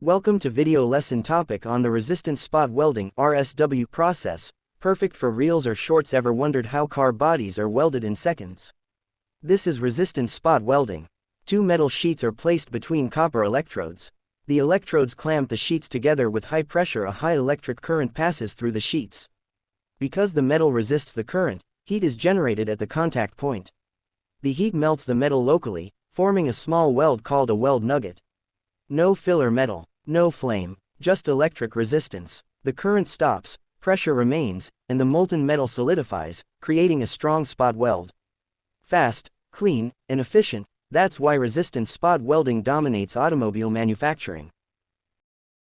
Welcome to video lesson topic on the resistance spot welding (RSW) process, perfect for reels or shorts. Ever wondered how car bodies are welded in seconds? This is resistance spot welding. Two metal sheets are placed between copper electrodes. The electrodes clamp the sheets together with high pressure. A high electric current passes through the sheets. Because the metal resists the current, heat is generated at the contact point. The heat melts the metal locally, forming a small weld called a weld nugget. No filler metal. No flame, just electric resistance. The current stops, pressure remains, and the molten metal solidifies, creating a strong spot weld. Fast, clean, and efficient, that's why resistance spot welding dominates automobile manufacturing.